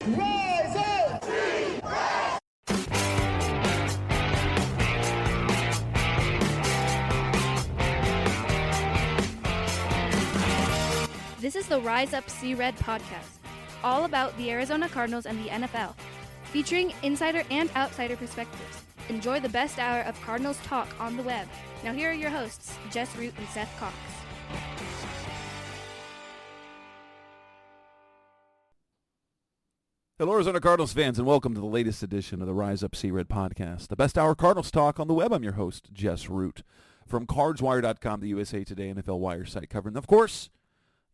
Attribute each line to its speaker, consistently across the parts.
Speaker 1: Rise up!
Speaker 2: This is the Rise Up See Red podcast, all about the Arizona Cardinals and the NFL, featuring insider and outsider perspectives. Enjoy the best hour of Cardinals talk on the web. Now here are your hosts, Jess Root and Seth Cox.
Speaker 3: Hello, Arizona Cardinals fans, and welcome to the latest edition of the Rise Up See Red podcast, the best hour Cardinals talk on the web. I'm your host, Jess Root, from CardsWire.com, the USA Today NFL Wire site, covering, of course,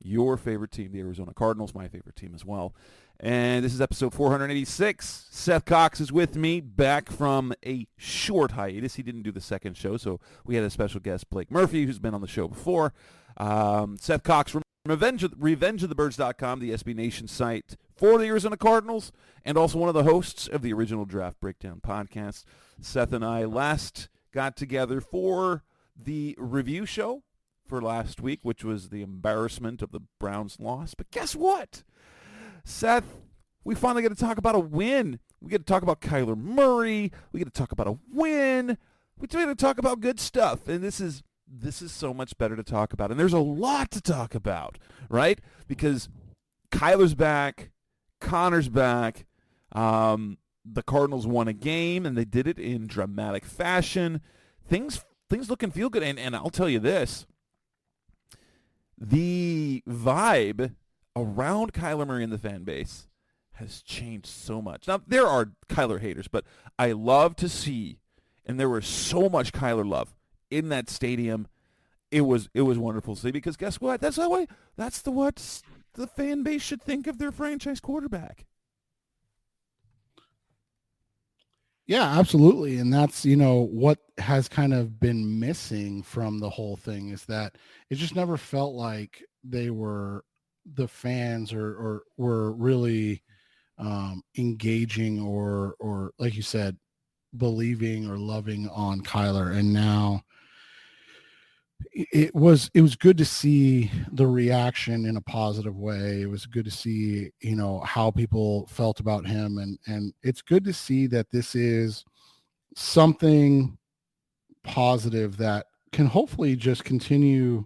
Speaker 3: your favorite team, the Arizona Cardinals, my favorite team as well. And this is episode 486. Seth Cox is with me, back from a short hiatus. He didn't do the second show, so we had a special guest, Blake Murphy, who's been on the show before. Seth Cox from RevengeOfTheBirds.com, the SB Nation site for the Arizona Cardinals, and also one of the hosts of the original Draft Breakdown podcast. Seth and I last got together for the review show for last week, which was the embarrassment of the Browns' loss. But guess what? Seth, we finally get to talk about a win. We get to talk about Kyler Murray. We get to talk about a win. We get to talk about good stuff. And this is so much better to talk about. And there's a lot to talk about, right? Because Kyler's back. Connor's back. The Cardinals won a game, and they did it in dramatic fashion. Things look and feel good. And I'll tell you this. The vibe around Kyler Murray and the fan base has changed so much. Now, there are Kyler haters, but I love to see, and there was so much Kyler love in that stadium. It was wonderful to see, because guess what? That's what the fan base should think of their franchise quarterback.
Speaker 4: Yeah, absolutely. And that's, what has kind of been missing from the whole thing is that it just never felt like the fans or were really engaging or like you said, believing or loving on Kyler. And now it was good to see the reaction in a positive way. It was good to see, how people felt about him. And it's good to see that this is something positive that can hopefully just continue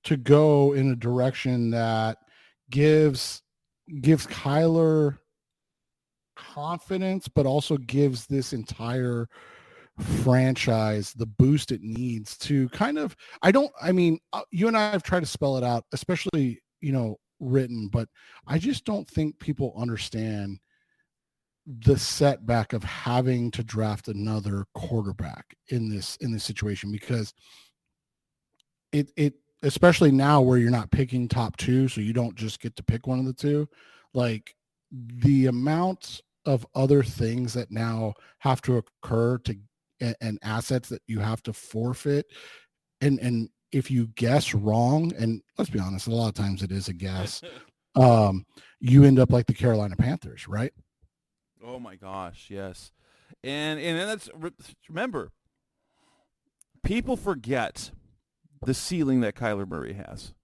Speaker 4: to go in a direction that gives Kyler confidence, but also gives this entire franchise the boost it needs to kind of, you and I have tried to spell it out, especially, written, but I just don't think people understand the setback of having to draft another quarterback in this situation, because it especially now where you're not picking top two, so you don't just get to pick one of the two, like the amount of other things that now have to occur and assets that you have to forfeit. And if you guess wrong, and let's be honest, a lot of times it is a guess, you end up like the Carolina Panthers, right?
Speaker 3: Oh my gosh, yes. And that's, remember, people forget the ceiling that Kyler Murray has.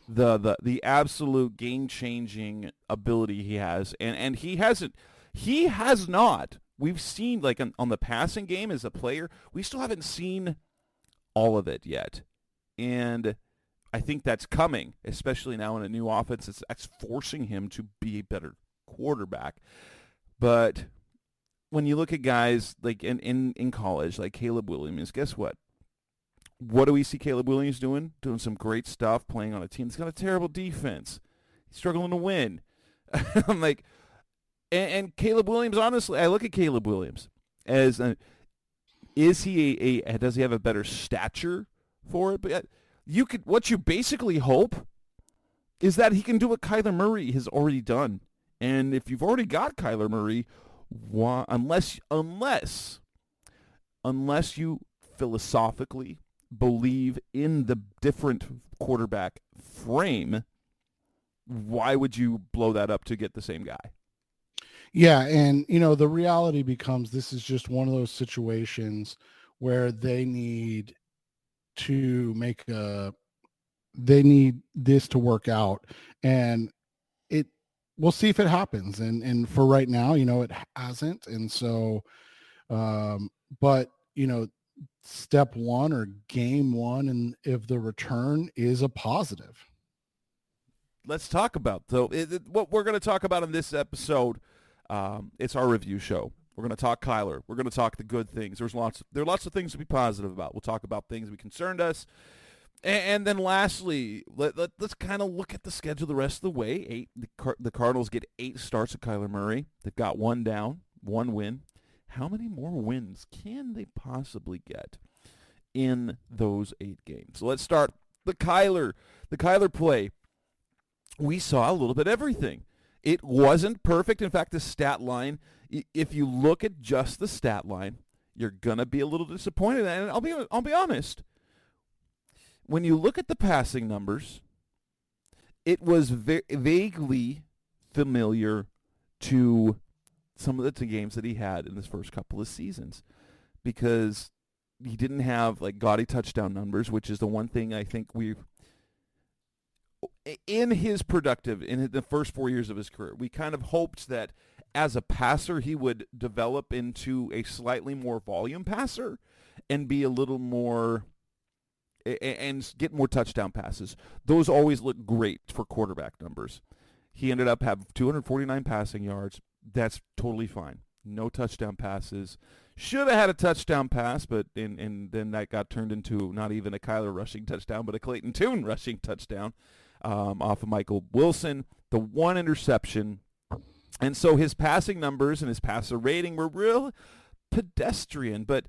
Speaker 3: The absolute game-changing ability he has. And he has not. We've seen, like, on the passing game as a player, we still haven't seen all of it yet. And I think that's coming, especially now in a new offense. It's forcing him to be a better quarterback. But when you look at guys like in college, like Caleb Williams, guess what? What do we see Caleb Williams doing? Doing some great stuff, playing on a team that's got a terrible defense. He's struggling to win. I'm like, and Caleb Williams, honestly, I look at Caleb Williams as, does he have a better stature for it? But what you basically hope is that he can do what Kyler Murray has already done. And if you've already got Kyler Murray, unless you philosophically believe in the different quarterback frame, why would you blow that up to get the same guy?
Speaker 4: Yeah, and the reality becomes this is just one of those situations where they need this to work out, and we'll see if it happens. And for right now, it hasn't. And so, but step one or game one, and if the return is a positive.
Speaker 3: Let's talk about what we're going to talk about in this episode. It's our review show. We're going to talk Kyler. We're going to talk the good things. There are lots of things to be positive about. We'll talk about things that concerned us. And then lastly, let's kind of look at the schedule the rest of the way. The Cardinals get 8 starts at Kyler Murray. They've got 1 down, 1 win. How many more wins can they possibly get in those 8 games? So let's start the Kyler play. We saw a little bit of everything. It wasn't perfect. In fact, the stat line, if you look at just the stat line, you're going to be a little disappointed. And I'll be honest. When you look at the passing numbers, it was vaguely familiar to some of the games that he had in his first couple of seasons, because he didn't have gaudy touchdown numbers, which is the one thing I think in the first 4 years of his career, we kind of hoped that as a passer he would develop into a slightly more volume passer and be a little more and get more touchdown passes. Those always look great for quarterback numbers. He ended up having 249 passing yards. That's totally fine. No touchdown passes. Should have had a touchdown pass, but and then that got turned into not even a Kyler rushing touchdown, but a Clayton Tune rushing touchdown off of Michael Wilson. The 1 interception. And so his passing numbers and his passer rating were real pedestrian. But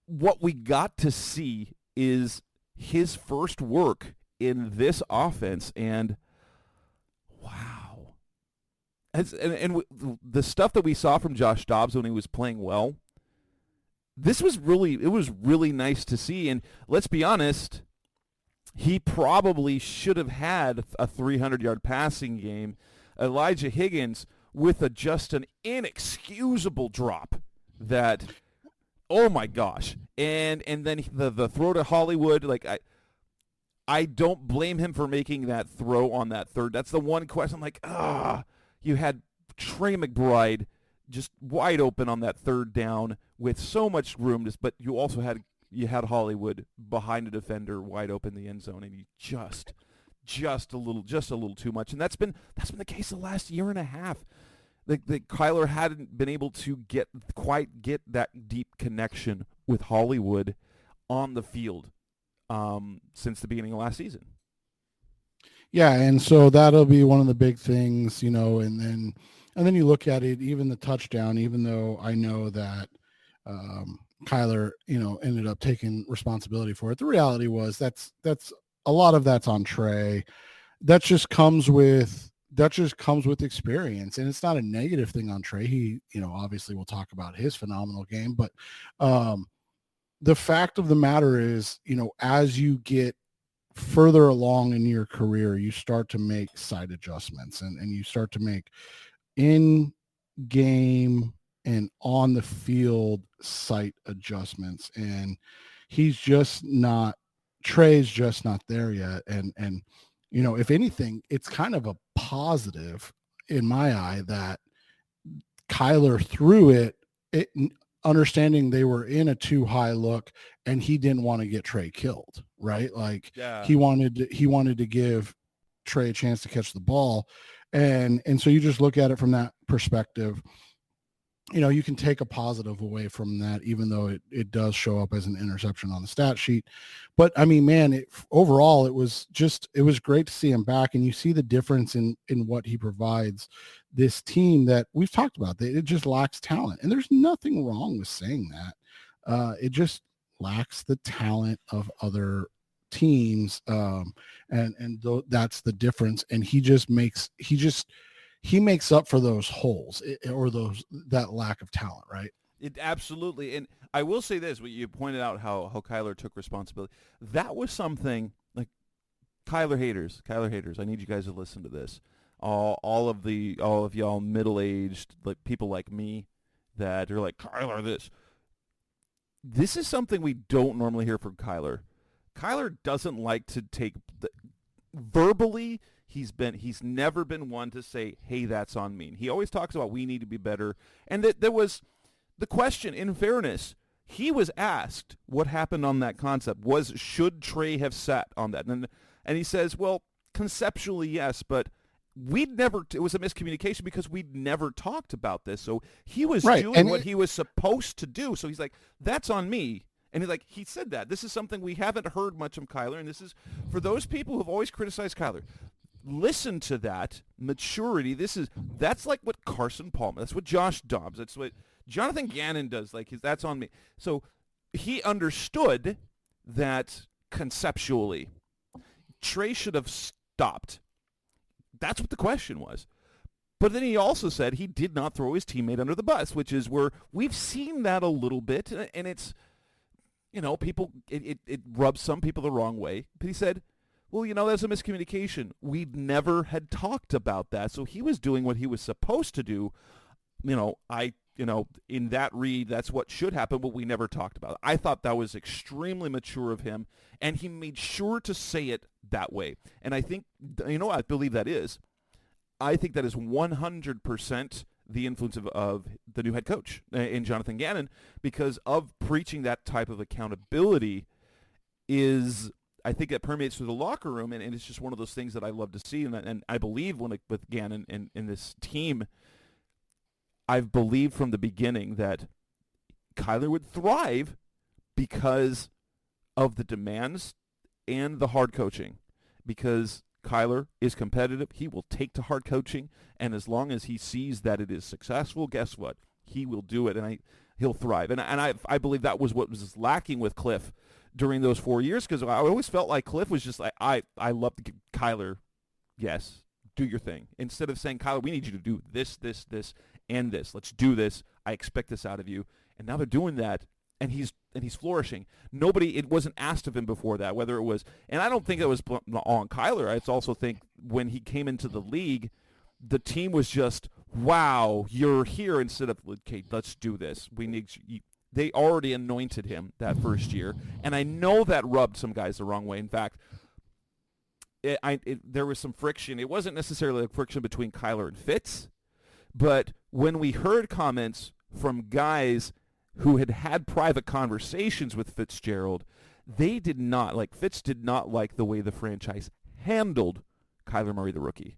Speaker 3: what we got to see is his first work in this offense, and wow. And the stuff that we saw from Josh Dobbs when he was playing well, it was really nice to see. And let's be honest, he probably should have had a 300-yard passing game. Elijah Higgins with just an inexcusable drop that, oh my gosh. And then the throw to Hollywood, I don't blame him for making that throw on that third. That's the one question. You had Trey McBride just wide open on that third down with so much room, but you also had Hollywood behind a defender wide open in the end zone, and you just a little too much. And that's been the case the last year and a half. Kyler hadn't been able to get that deep connection with Hollywood on the field since the beginning of last season.
Speaker 4: Yeah, and so that'll be one of the big things, and then you look at it, even the touchdown, even though I know that Kyler, ended up taking responsibility for it. The reality was that's a lot of that's on Trey. That just comes with experience, and it's not a negative thing on Trey. He, obviously we'll talk about his phenomenal game, but the fact of the matter is, as you get further along in your career, you start to make side adjustments and you start to make in game and on the field sight adjustments. And Trey's just not there yet. And if anything, it's kind of a positive in my eye that Kyler threw it understanding they were in a too high look, and he didn't want to get Trey killed, right? He wanted to give Trey a chance to catch the ball. And so you just look at it from that perspective. You can take a positive away from that, even though it does show up as an interception on the stat sheet. But I mean, man, overall, it was great to see him back, and you see the difference in what he provides this team that we've talked about. It just lacks talent, and there's nothing wrong with saying that. It just lacks the talent of other teams, that's the difference. And he makes up for those holes or that lack of talent, right?
Speaker 3: It absolutely. And I will say this: you pointed out how Kyler took responsibility. That was something like Kyler haters. I need you guys to listen to this. All of y'all middle-aged people like me that are like, Kyler this. This is something we don't normally hear from Kyler. Kyler doesn't like to take verbally. he's never been one to say, hey, that's on me. He always talks about we need to be better. And that there was the question, in fairness, he was asked what happened on that concept. Should Trey have sat on that? And he says, well, conceptually, yes, but it was a miscommunication because we'd never talked about this. So he was doing what he was supposed to do. So he's like, that's on me. And he said that. This is something we haven't heard much from Kyler. And this is, for those people who have always criticized Kyler, listen to that maturity. That's like what Carson Palmer, that's what Josh Dobbs, that's what Jonathan Gannon does. That's on me. So he understood that conceptually Trey should have stopped. That's what the question was. But then he also said he did not throw his teammate under the bus, which is where we've seen that a little bit, and it's, people, it rubs some people the wrong way. But he said, well, there's a miscommunication. We never had talked about that. So he was doing what he was supposed to do. In that read, that's what should happen, but we never talked about it. I thought that was extremely mature of him, and he made sure to say it that way. And I think, I believe that is. I think that is 100% the influence of the new head coach in Jonathan Gannon, because of preaching that type of accountability I think that permeates through the locker room, and it's just one of those things that I love to see. And I believe with Gannon and this team, I've believed from the beginning that Kyler would thrive because of the demands and the hard coaching. Because Kyler is competitive, he will take to hard coaching, and as long as he sees that it is successful, guess what? He will do it, and he'll thrive. And I believe that was what was lacking with Cliff during those 4 years, because I always felt like Cliff was just like, I love to give Kyler, yes, do your thing. Instead of saying, Kyler, we need you to do this, and this. Let's do this. I expect this out of you. And now they're doing that, and he's flourishing. It wasn't asked of him before that, whether it was, and I don't think it was on Kyler. I also think when he came into the league, the team was just, wow, you're here, instead of, okay, let's do this. We need you. They already anointed him that first year, and I know that rubbed some guys the wrong way. In fact, there was some friction. It wasn't necessarily a friction between Kyler and Fitz, but when we heard comments from guys who had private conversations with Fitzgerald, they did not, Fitz did not like the way the franchise handled Kyler Murray, the rookie.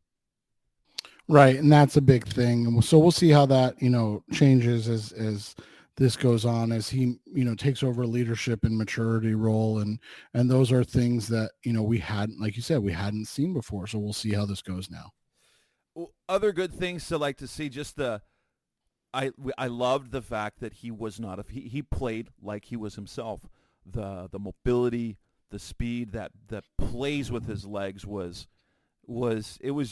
Speaker 4: Right, and that's a big thing. And so we'll see how that, changes as this goes on, as he, takes over a leadership and maturity role. And those are things that, we hadn't, like you said, we hadn't seen before. So we'll see how this goes now.
Speaker 3: Well, other good things to like to see, just I loved the fact that he was not he played like he was himself. The mobility, the speed that plays with his legs was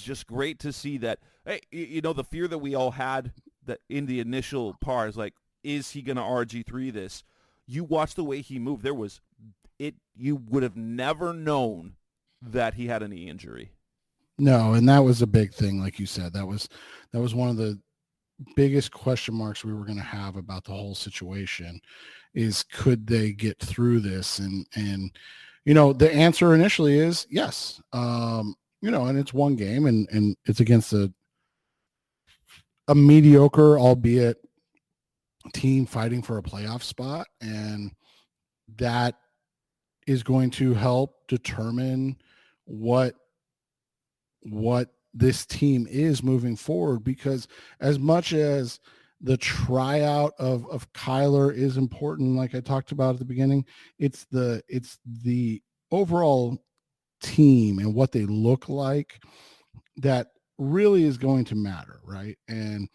Speaker 3: just great to see that. Hey, the fear that we all had that in the initial part is like, is he going to RG3 this? You watch the way he moved. You would have never known that he had a knee injury.
Speaker 4: No, and that was a big thing, like you said. That was one of the biggest question marks we were going to have about the whole situation, is could they get through this? And the answer initially is yes. And it's one game, and it's against a mediocre, albeit, team fighting for a playoff spot, and that is going to help determine what this team is moving forward. Because as much as the tryout of Kyler is important, like I talked about at the beginning, it's the overall team and what they look like that really is going to matter, right? And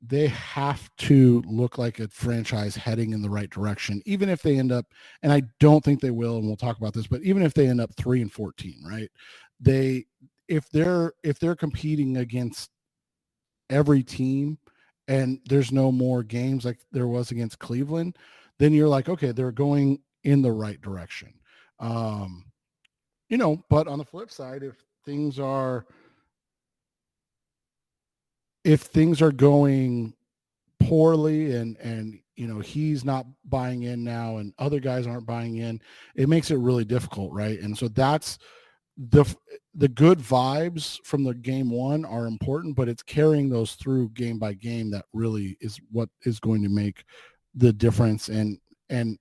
Speaker 4: they have to look like a franchise heading in the right direction, even if they end up, and I don't think they will, and we'll talk about this, but even if they end up 3-14, right? If they're competing against every team and there's no more games like there was against Cleveland, then you're like, okay, they're going in the right direction. But on the flip side, if things are going poorly and he's not buying in now and other guys aren't buying in, it makes it really difficult, right? And so that's the good vibes from the game one are important, but it's carrying those through game by game that really is what is going to make the difference, and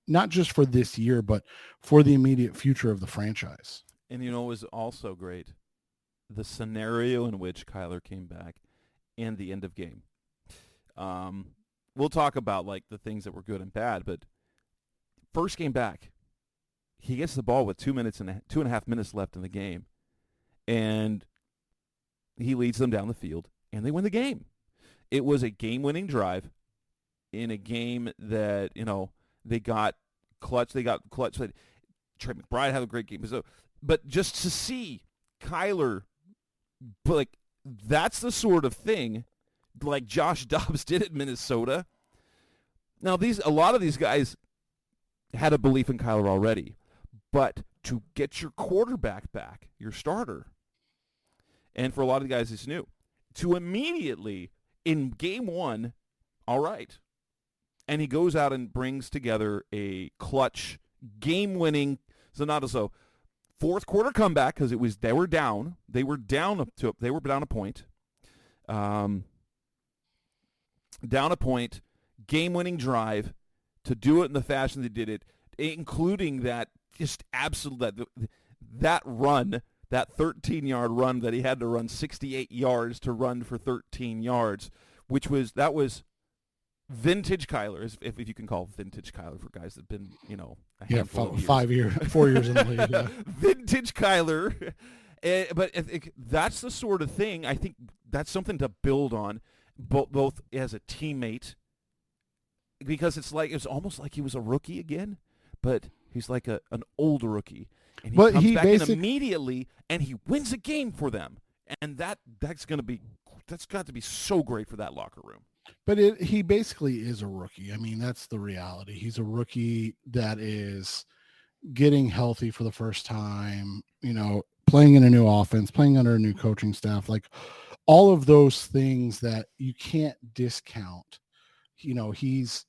Speaker 4: not just for this year, but for the immediate future of the franchise.
Speaker 3: And it was also great, the scenario in which Kyler came back and the end of game. We'll talk about like the things that were good and bad, but first game back, he gets the ball with 2.5 minutes left in the game, and he leads them down the field, and they win the game. It was a game-winning drive in a game that, they got clutch. Trey McBride had a great game. But just to see Kyler, like, that's the sort of thing like Josh Dobbs did at Minnesota. Now, a lot of these guys had a belief in Kyler already. But to get your quarterback back, your starter, and for a lot of the guys it's new, to immediately, in game one, all right. And he goes out and brings together a clutch, game-winning, fourth quarter comeback, because they were down. They were down a point. Down a point, game-winning drive, to do it in the fashion they did it, including that just absolute that run, that 13-yard run that he had to run 68 yards to run for 13 yards, that was vintage Kyler, if you can call vintage Kyler for guys that've been, a handful of years.
Speaker 4: 5 years, 4 years in the league. Yeah.
Speaker 3: Vintage Kyler. But that's the sort of thing, I think that's something to build on, both as a teammate, because it's almost like he was a rookie again, but he's like an old rookie, and he comes back in immediately, and he wins a game for them, and that's got to be so great for that locker room.
Speaker 4: But he basically is a rookie. I mean, that's the reality. He's a rookie that is getting healthy for the first time, playing in a new offense, playing under a new coaching staff, like all of those things that you can't discount, he's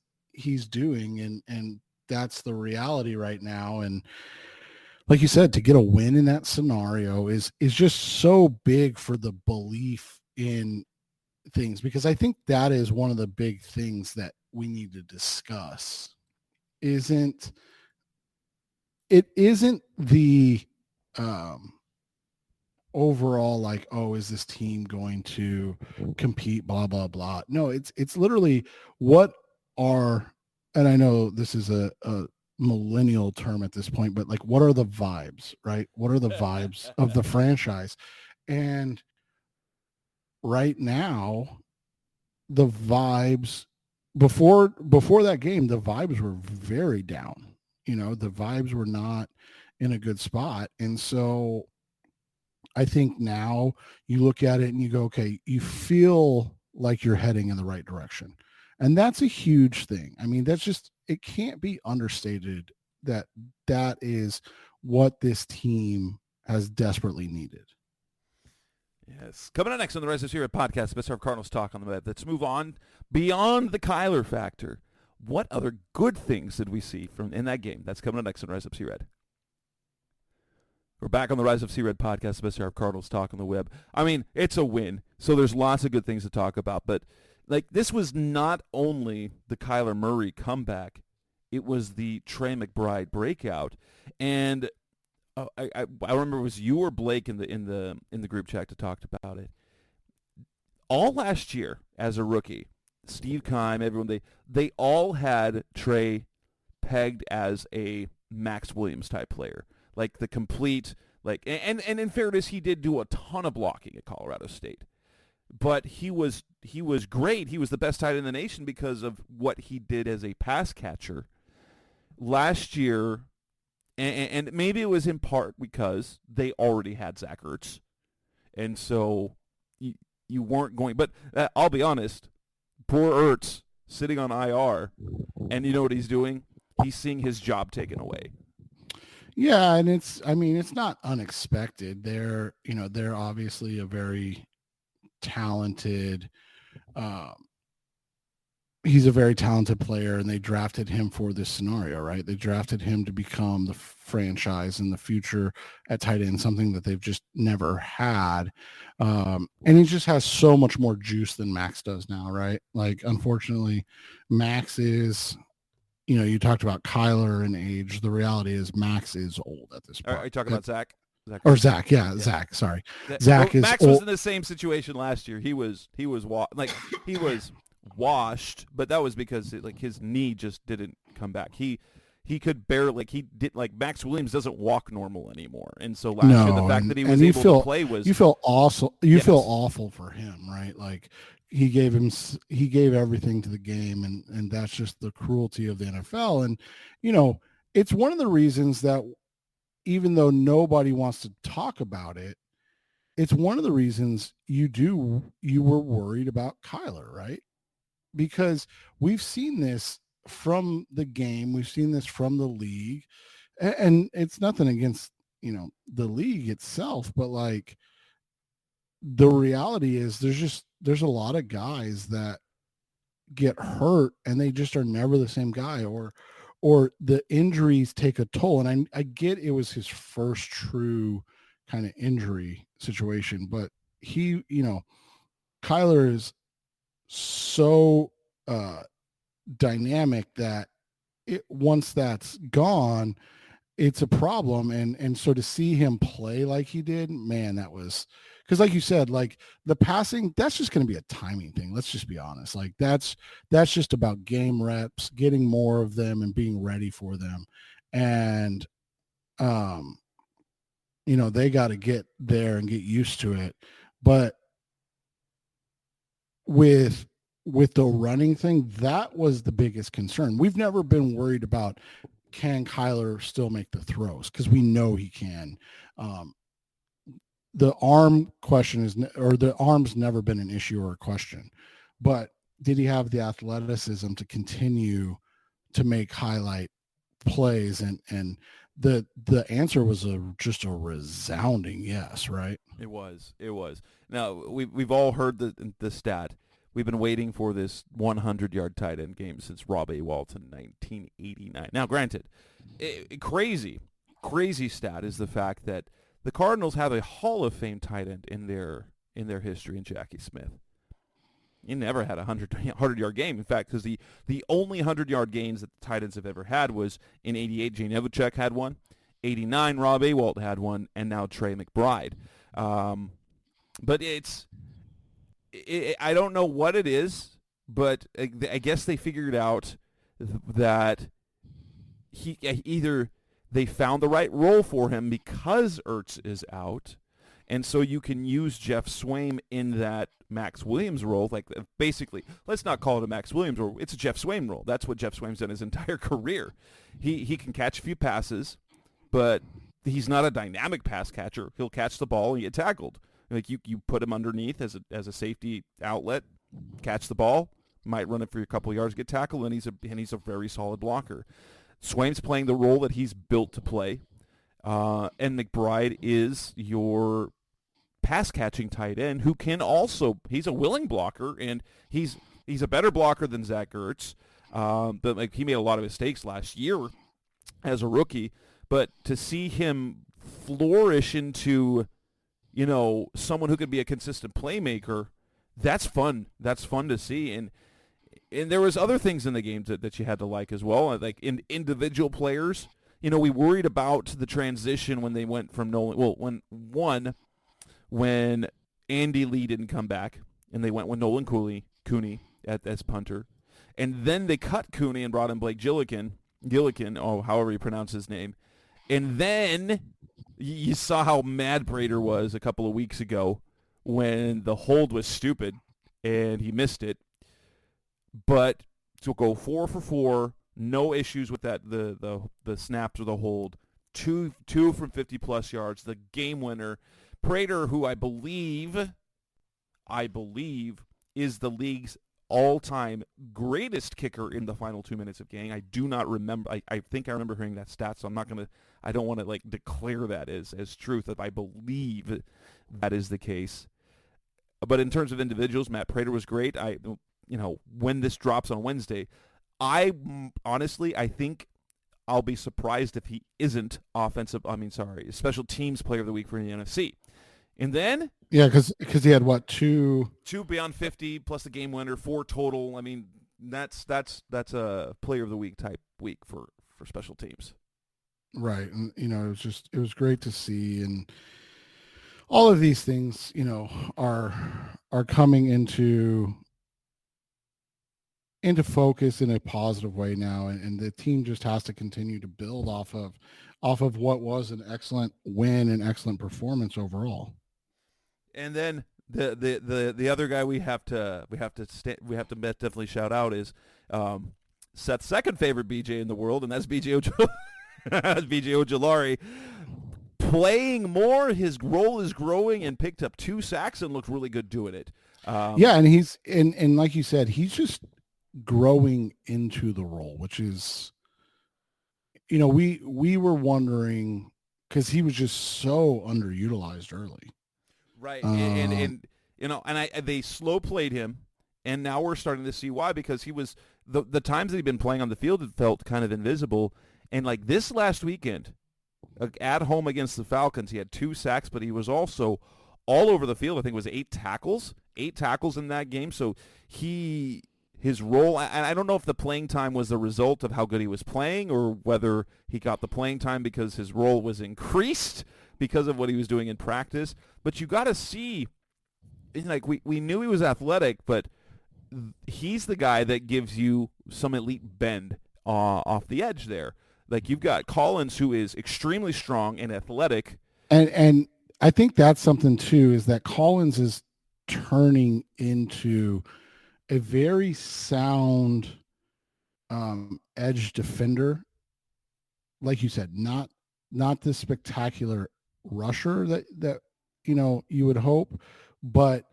Speaker 4: doing, and that's the reality right now. And like you said, to get a win in that scenario is just so big for the belief in things, because I think that is one of the big things that we need to discuss. It isn't the overall like, oh, is this team going to compete, blah blah blah. No, it's literally and I know this is a millennial term at this point, but like, what are the vibes, right? What are the vibes of the franchise? And right now, the vibes before that game, the vibes were very down. The vibes were not in a good spot. And so I think now you look at it and you go, okay, you feel like you're heading in the right direction. And that's a huge thing. I mean, it can't be understated that is what this team has desperately needed.
Speaker 3: Yes. Coming up next on the Rise of Zero podcast, the best of Cardinals talk on the web. Let's move on beyond the Kyler factor. What other good things did we see in that game? That's coming up next on Rise Up C-Red. We're back on the Rise of C-Red podcast, the best of Cardinals talk on the web. I mean, it's a win, so there's lots of good things to talk about. But like, this was not only the Kyler Murray comeback, it was the Trey McBride breakout, and I remember it was you or Blake in the group chat that talked about it. All last year as a rookie, Steve Keim, everyone, they all had Trey pegged as a Max Williams type player, like the complete, like, and in fairness, he did do a ton of blocking at Colorado State, but he was great. He was the best tight end in the nation because of what he did as a pass catcher last year. And maybe it was in part because they already had Zach Ertz, and so you weren't going. But I'll be honest, poor Ertz sitting on IR, and you know what he's doing? He's seeing his job taken away.
Speaker 4: Yeah, and it's not unexpected. They're obviously a very talented he's a very talented player, and they drafted him for this scenario, right? They drafted him to become the franchise in the future at tight end, something that they've just never had. And he just has so much more juice than Max does now, right? Like, unfortunately, Max is, you talked about Kyler and age. The reality is Max is old at this point.
Speaker 3: Are you talking about Zach?
Speaker 4: Zach, Zach. Sorry, Zach is.
Speaker 3: Max was in the same situation last year. He was washed, but that was because his knee just didn't come back. He could barely Max Williams doesn't walk normal anymore, and so last year the fact that he was able to play was
Speaker 4: you feel awful for him, right? Like he gave everything to the game, and that's just the cruelty of the NFL. And it's one of the reasons that even though nobody wants to talk about it, it's one of the reasons you were worried about Kyler, right? Because we've seen this from the game. We've seen this from the league, and it's nothing against, the league itself, but like the reality is there's a lot of guys that get hurt and they just are never the same guy, or the injuries take a toll. And I get it was his first true kind of injury situation, but Kyler is so dynamic that once that's gone, it's a problem. And so to see him play like he did, man, that was, because like you said, like the passing, that's just going to be a timing thing. Let's just be honest. Like that's just about game reps, getting more of them and being ready for them. And they got to get there and get used to it. But with the running thing, that was the biggest concern. We've never been worried about, can Kyler still make the throws? Because we know he can. The arm question the arm's never been an issue or a question, but did he have the athleticism to continue to make highlight plays? And the answer was just a resounding yes, right?
Speaker 3: It was. Now we've all heard the stat. We've been waiting for this 100-yard tight end game since Rob A. Walton in 1989. Now, granted, crazy stat is the fact that the Cardinals have a Hall of Fame tight end in their history in Jackie Smith. He never had a 100-yard game. In fact, because the only 100-yard games that the tight ends have ever had was in 88, Jay Nevuchek had one, 89, Rob Awalt had one, and now Trey McBride. But I don't know what it is, but I guess they figured out that either they found the right role for him because Ertz is out, and so you can use Jeff Swaim in that Max Williams role. Like, basically, let's not call it a Max Williams role. It's a Jeff Swaim role. That's what Jeff Swaim's done his entire career. He can catch a few passes, but he's not a dynamic pass catcher. He'll catch the ball and get tackled. Like, you put him underneath as a safety outlet, catch the ball, might run it for a couple of yards, get tackled, and he's a very solid blocker. Swaim's playing the role that he's built to play, and McBride is your pass-catching tight end who can also, he's a willing blocker, and he's a better blocker than Zach Ertz, but he made a lot of mistakes last year as a rookie, but to see him flourish into, someone who could be a consistent playmaker, that's fun. That's fun to see, and there was other things in the game that you had to like as well, like in individual players. We worried about the transition when they went from Nolan. Well, when Andy Lee didn't come back, and they went with Nolan Cooney as punter, and then they cut Cooney and brought in Blake Gillikin, however you pronounce his name, and then you saw how mad Prater was a couple of weeks ago when the hold was stupid and he missed it. But to go 4 for 4, no issues with that, the snaps or the hold, two from 50-plus yards, the game winner. Prater, who I believe is the league's all-time greatest kicker in the final 2 minutes of game. I do not remember. I think I remember hearing that stat, so I don't want to declare that as truth, that I believe that is the case. But in terms of individuals, Matt Prater was great. when this drops on Wednesday, honestly, I think I'll be surprised if he isn't special teams player of the week for the NFC. And then
Speaker 4: because he had what, two
Speaker 3: beyond 50 plus the game winner, 4 total. I mean, that's a player of the week type week for special teams.
Speaker 4: Right. And it was great to see, and all of these things, are coming into focus in a positive way now, and the team just has to continue to build off of what was an excellent win and excellent performance overall.
Speaker 3: And then the other guy we have to definitely shout out is Seth's second favorite BJ in the world, and that's BJ Ojulari. Playing more, his role is growing, and picked up 2 sacks and looked really good doing it.
Speaker 4: And he's and like you said, he's just growing into the role, which is, we were wondering, because he was just so underutilized early.
Speaker 3: Right, and they slow played him, and now we're starting to see why, because he was the times that he'd been playing on the field, it felt kind of invisible, and like this last weekend, at home against the Falcons, he had 2 sacks, but he was also all over the field. I think it was 8 tackles in that game. So his role, and I don't know if the playing time was the result of how good he was playing, or whether he got the playing time because his role was increased because of what he was doing in practice. But you got to see, like, we knew he was athletic, but he's the guy that gives you some elite bend off the edge there. Like, you've got Collins, who is extremely strong and athletic.
Speaker 4: And I think that's something, too, is that Collins is turning into a very sound edge defender. Like you said, not the spectacular rusher that you would hope, but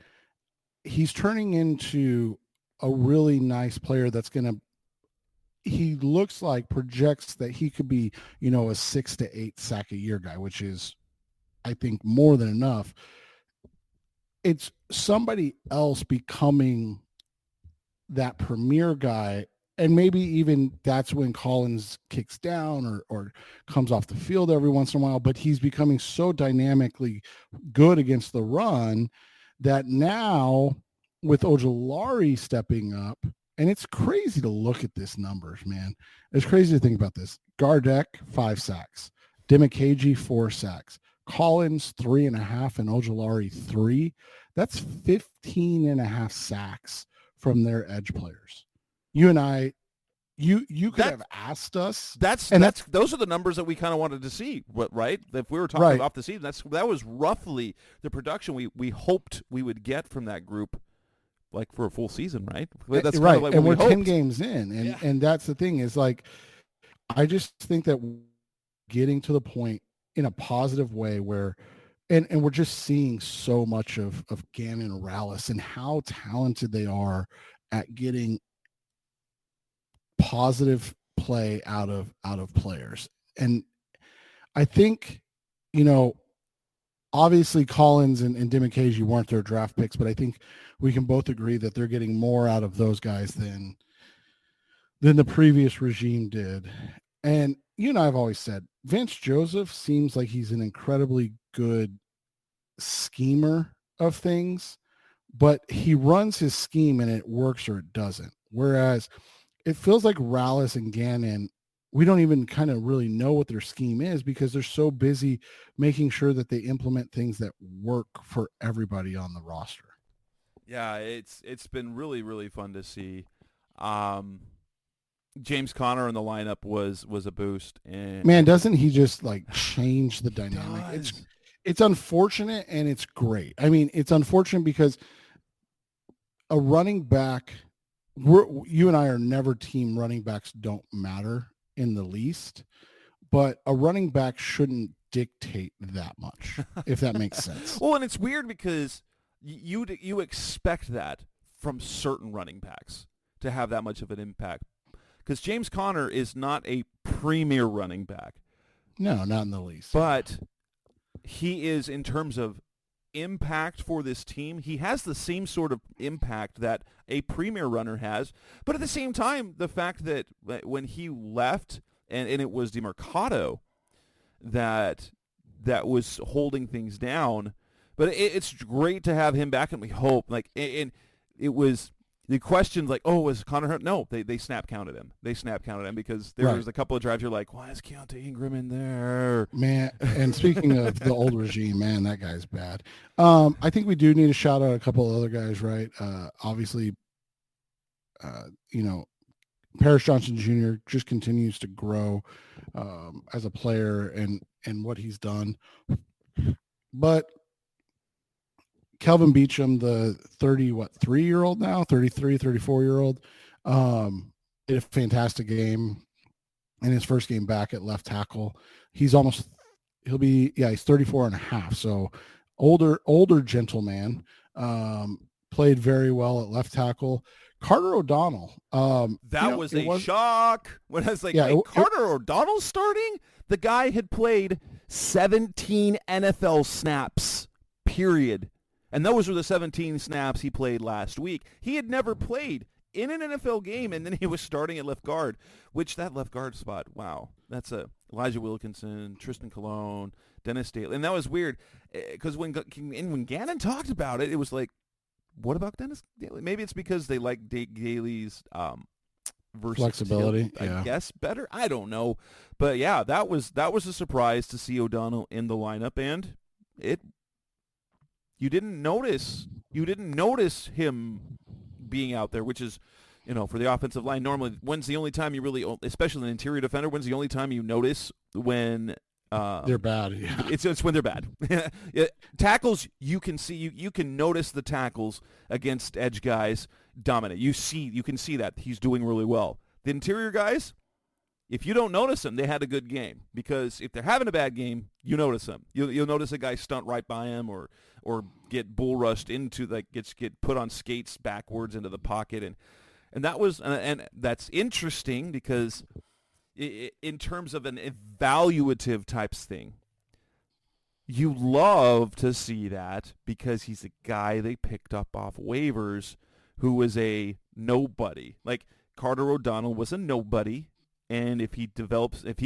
Speaker 4: he's turning into a really nice player that's going to, he looks like, projects that he could be, a 6 to 8 sack a year guy, which is, I think, more than enough. It's somebody else becoming that premier guy, and maybe even that's when Collins kicks down or comes off the field every once in a while, but he's becoming so dynamically good against the run that now, with Ojulari stepping up, and it's crazy to look at this numbers, man. It's crazy to think about this. Gardeck, 5 sacks. Dimakaji, 4 sacks. Collins, 3.5, and Ojulari, 3. That's 15.5 sacks from their edge players. You and I, you could have asked us.
Speaker 3: Those are the numbers that we kind of wanted to see, right? If we were talking off the season, that was roughly the production we hoped we would get from that group, like, for a full season, right? That's
Speaker 4: right.
Speaker 3: Kind of like
Speaker 4: and we're
Speaker 3: hoped.
Speaker 4: 10 games in, and that's the thing, is like, I just think that getting to the point in a positive way where, and we're just seeing so much of Gannon and Rallis and how talented they are at getting positive play out of players. And I think, obviously Collins and Dimakaji weren't their draft picks, but I think we can both agree that they're getting more out of those guys than the previous regime did. And you and I have always said, Vince Joseph seems like he's an incredibly good schemer of things, but he runs his scheme and it works or it doesn't. Whereas it feels like Rallis and Gannon, we don't even kind of really know what their scheme is because they're so busy making sure that they implement things that work for everybody on the roster.
Speaker 3: Yeah, it's been really, really fun to see. James Conner in the lineup was a boost. And
Speaker 4: man, doesn't he just like change the dynamic? It's unfortunate and it's great. I mean, it's unfortunate because a running back, you and I are never team running backs don't matter in the least, but a running back shouldn't dictate that much, if that makes sense.
Speaker 3: Well, and it's weird because you expect that from certain running backs to have that much of an impact, because James Conner is not a premier running back.
Speaker 4: No, not in the least.
Speaker 3: But he is, in terms of impact for this team, he has the same sort of impact that a premier runner has. But at the same time, the fact that when he left, and it was DeMarcado that was holding things down, but it's great to have him back, and we hope. And it was the questions like, oh, was Connor hurt? No, they snap counted him. They snap counted him because there was a couple of drives you're like, why is Keontae Ingram in there?
Speaker 4: Man, and speaking of the old regime, man, that guy's bad. I think we do need to shout out a couple of other guys, right? Obviously, Paris Johnson Jr. just continues to grow as a player and what he's done. But Kelvin Beachum, the 34-year-old, did a fantastic game in his first game back at left tackle. He's 34 and a half. So older gentleman, played very well at left tackle. Carter O'Donnell.
Speaker 3: That was a shock. When I was like, Carter O'Donnell's starting? The guy had played 17 NFL snaps, period. And those were the 17 snaps he played last week. He had never played in an NFL game, and then he was starting at left guard, which that left guard spot, wow. That's Elijah Wilkinson, Tristan Colon, Dennis Daly. And that was weird because when Gannon talked about it, it was like, what about Dennis Daly? Maybe it's because they like Daly's
Speaker 4: flexibility,
Speaker 3: I guess, better. I don't know. But, yeah, that was a surprise to see O'Donnell in the lineup, and you didn't notice him being out there, which is, for the offensive line, normally when's the only time you really, especially an interior defender, when's the only time you notice when
Speaker 4: they're bad? Yeah.
Speaker 3: It's when they're bad. Tackles, you can see, you can notice the tackles against edge guys dominate. You can see that he's doing really well. The interior guys, if you don't notice them, they had a good game, because if they're having a bad game, you notice them. You'll notice a guy stunt right by him or get bull rushed into, get put on skates backwards into the pocket, and that's interesting because in terms of an evaluative types thing, you love to see that because he's a guy they picked up off waivers who was a nobody. Like Carter O'Donnell was a nobody. And if he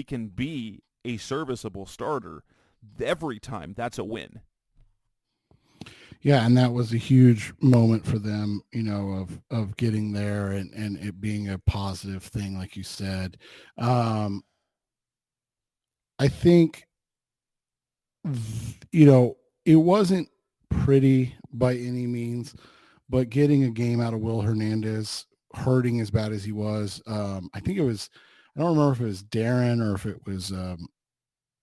Speaker 3: can be a serviceable starter every time, that's a win.
Speaker 4: Yeah, and that was a huge moment for them, of getting there and it being a positive thing, like you said. I think, it wasn't pretty by any means, but getting a game out of Will Hernandez, hurting as bad as he was, I think it was, I don't remember if it was Darren or if it was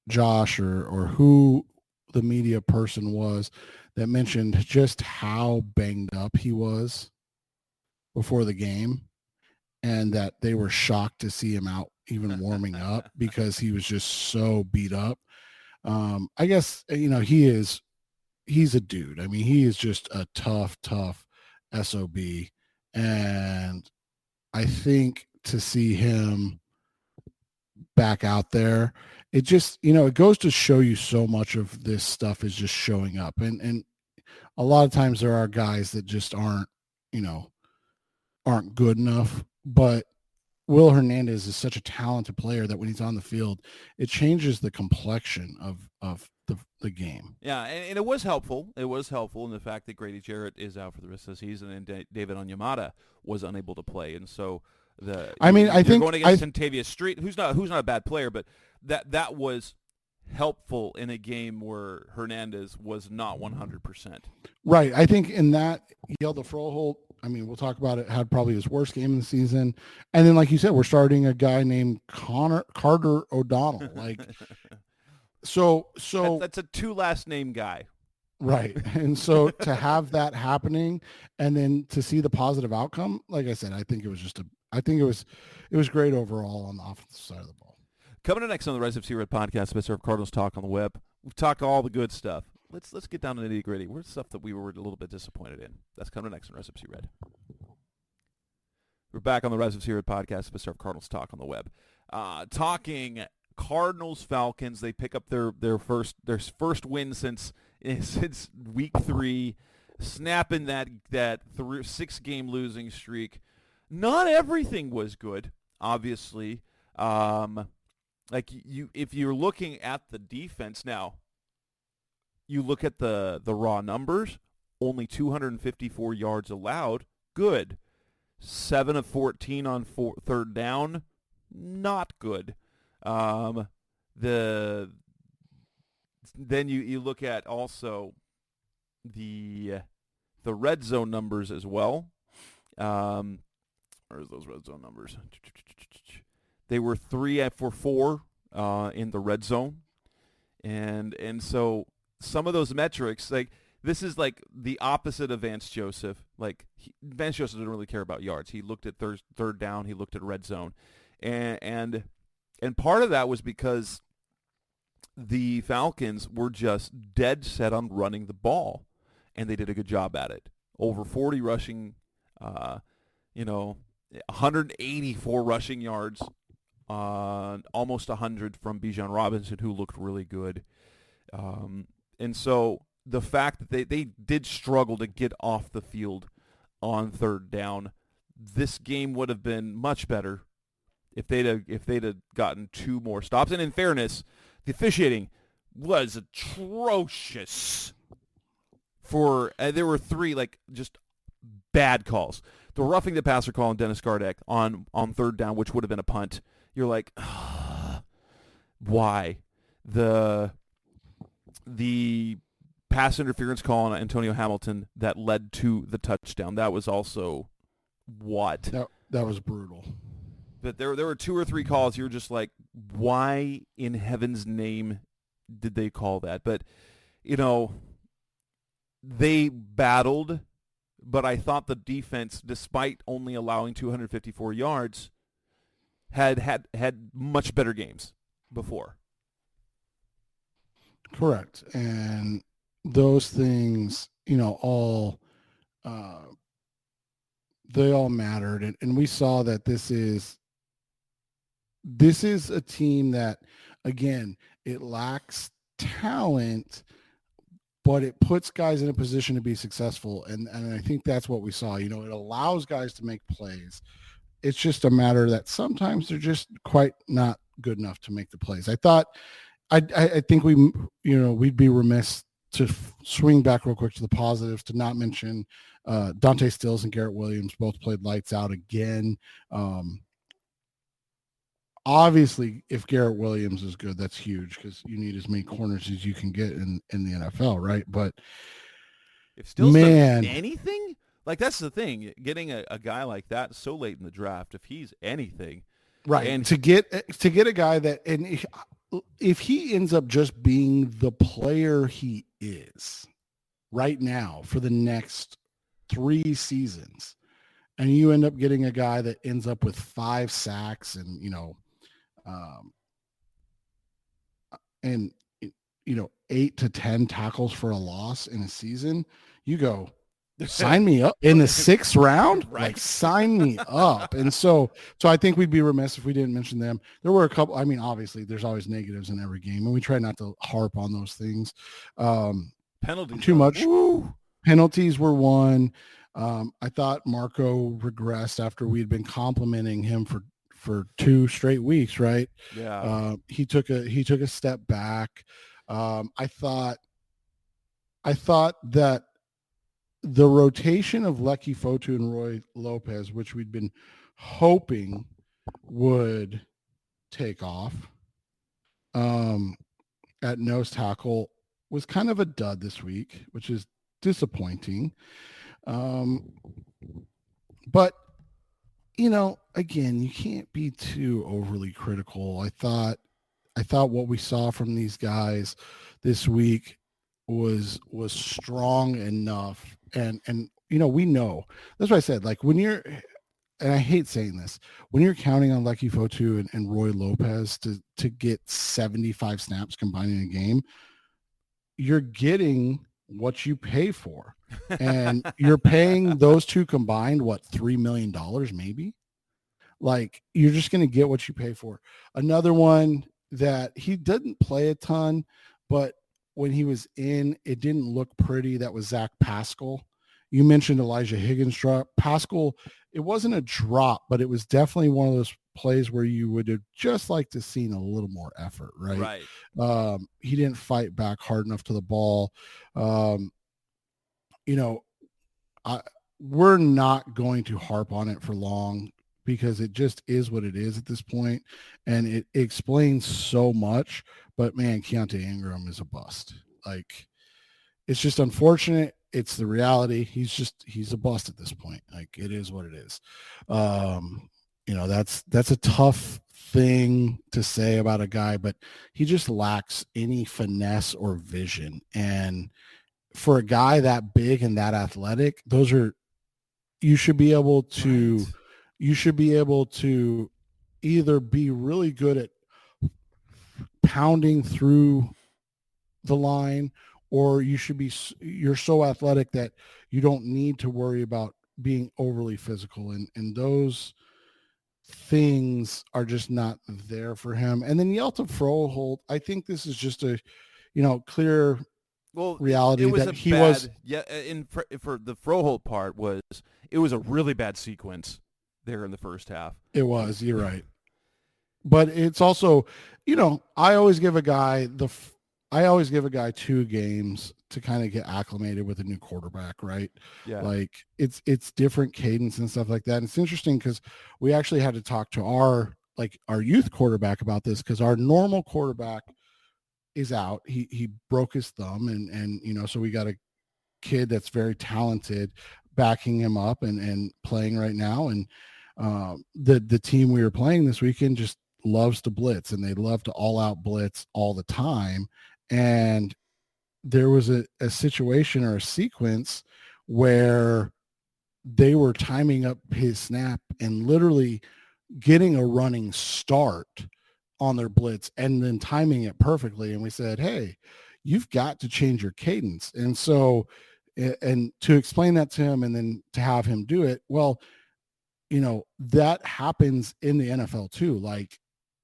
Speaker 4: Josh or who the media person was that mentioned just how banged up he was before the game, and that they were shocked to see him out even warming up because he was just so beat up. I guess, he's a dude. I mean, he is just a tough SOB. And I think to see him back out there, it just, it goes to show you so much of this stuff is just showing up. And a lot of times there are guys that just aren't good enough. But Will Hernandez is such a talented player that when he's on the field, it changes the complexion of the game.
Speaker 3: Yeah, and it was helpful. It was helpful in the fact that Grady Jarrett is out for the rest of the season, and David Onyemata was unable to play, and so I think going against Tavius Street, who's not a bad player, but that was helpful in a game where Hernandez was not 100%.
Speaker 4: Right. I think in that, Yelda Froholt, we'll talk about it, had probably his worst game in the season. And then, like you said, we're starting a guy named Carter O'Donnell. Like, so
Speaker 3: that's a two last name guy.
Speaker 4: Right. And so to have that happening and then to see the positive outcome, like I said, I think it was great overall on the offensive side of the ball.
Speaker 3: Coming up next on the Rise of Sea Red podcast, Mr. Cardinals Talk on the Web. We've talked all the good stuff. Let's get down to the nitty gritty. Where's stuff that we were a little bit disappointed in? That's coming next on Rise of Sea Red. We're back on the Rise of Sea Red podcast, Mr. Cardinals Talk on the Web. Talking Cardinals-Falcons. They pick up their first win since since week 3, snapping that 6-game losing streak. Not everything was good, obviously. If you're looking at the defense now, you look at the raw numbers, only 254 yards allowed, good. 7 of 14 on third down, not good. Then you look at also the red zone numbers as well. Where's those red zone numbers? They were 3 for 4 in the red zone, and so some of those metrics, like, this is like the opposite of Vance Joseph. Like, Vance Joseph didn't really care about yards. He looked at third down. He looked at red zone, and part of that was because the Falcons were just dead set on running the ball, and they did a good job at it. Over 40 rushing, 184 rushing yards, almost 100 from Bijan Robinson, who looked really good. And so the fact that they did struggle to get off the field on third down, this game would have been much better if they'd have gotten 2 more stops. And in fairness, the officiating was atrocious. There were 3 just bad calls. The roughing the passer call on Dennis Gardeck on third down, which would have been a punt. You're like, why? The pass interference call on Antonio Hamilton that led to the touchdown, that was also what?
Speaker 4: That was brutal.
Speaker 3: But there were 2 or 3 calls you were just like, why in heaven's name did they call that? But, they battled, but I thought the defense, despite only allowing 254 yards, had much better games before.
Speaker 4: Correct. And those things, all they all mattered. And we saw that this is a team that, again, it lacks talent, but it puts guys in a position to be successful. And I think that's what we saw. It allows guys to make plays. It's just a matter that sometimes they're just quite not good enough to make the plays. I think we'd be remiss to swing back real quick to the positives, to not mention Dante Stills and Garrett Williams both played lights out again. Obviously, if Garrett Williams is good, that's huge, because you need as many corners as you can get in the NFL, right? But
Speaker 3: if Stills does anything, that's the thing, getting a guy like that so late in the draft, if he's anything,
Speaker 4: right, and to get a guy that, and if he ends up just being the player he is right now for the next 3 seasons, and you end up getting a guy that ends up with 5 sacks and 8 to 10 tackles for a loss in a season, you go, sign me up in the 6th round,
Speaker 3: right?
Speaker 4: Sign me up. And so I think we'd be remiss if we didn't mention them. There were a couple. I mean, obviously, there's always negatives in every game, and we try not to harp on those things.
Speaker 3: Penalties
Speaker 4: too much.
Speaker 3: Woo.
Speaker 4: Penalties were one. I thought Marco regressed after we'd been complimenting him for 2 straight weeks, right?
Speaker 3: Yeah.
Speaker 4: He took a step back. I thought that the rotation of Lecky Fotu and Roy Lopez, which we'd been hoping would take off at nose tackle, was kind of a dud this week, which is disappointing. But again, you can't be too overly critical. I thought what we saw from these guys this week was strong enough, and we know, that's why I said, when you're, and I hate saying this, when you're counting on Lecky Fotu and Roy Lopez to get 75 snaps combined in a game, you're getting what you pay for. And you're paying those 2 combined, what, $3 million maybe? You're just going to get what you pay for. Another one that he didn't play a ton, but when he was in, it didn't look pretty. That was Zach Pascal. You mentioned Elijah Higgins drop. Pascal, it wasn't a drop, but it was definitely one of those plays where you would have just liked to seen a little more effort, right? He didn't fight back hard enough to the ball. You know, we're not going to harp on it for long because it just is what it is at this point, and it explains so much. But man, Keontae Ingram is a bust. Like, it's just unfortunate. It's the reality. He's a bust at this point. Like, it is what it is. That's a tough thing to say about a guy, but he just lacks any finesse or vision. And for a guy that big and that athletic, you should be able to either be really good at pounding through the line, or you're so athletic that you don't need to worry about being overly physical. And those things are just not there for him. And then Yelta Froholt, I think this is just a, clear reality
Speaker 3: it was
Speaker 4: that
Speaker 3: a
Speaker 4: he
Speaker 3: bad,
Speaker 4: was.
Speaker 3: Yeah, for the Froholt part it was a really bad sequence there in the first half.
Speaker 4: It was, you're right. But it's also, I always give a guy 2 games to kind of get acclimated with a new quarterback, right?
Speaker 3: Yeah.
Speaker 4: Like, it's different cadence and stuff like that. And it's interesting because we actually had to talk to our youth quarterback about this, because our normal quarterback is out. He broke his thumb, and so we got a kid that's very talented backing him up and playing right now. And the team we were playing this weekend just loves to blitz, and they love to all out blitz all the time. And there was a situation or a sequence where they were timing up his snap and literally getting a running start on their blitz and then timing it perfectly. And we said, hey, you've got to change your cadence. And so, and to explain that to him and then to have him do it, well, that happens in the NFL too. Like,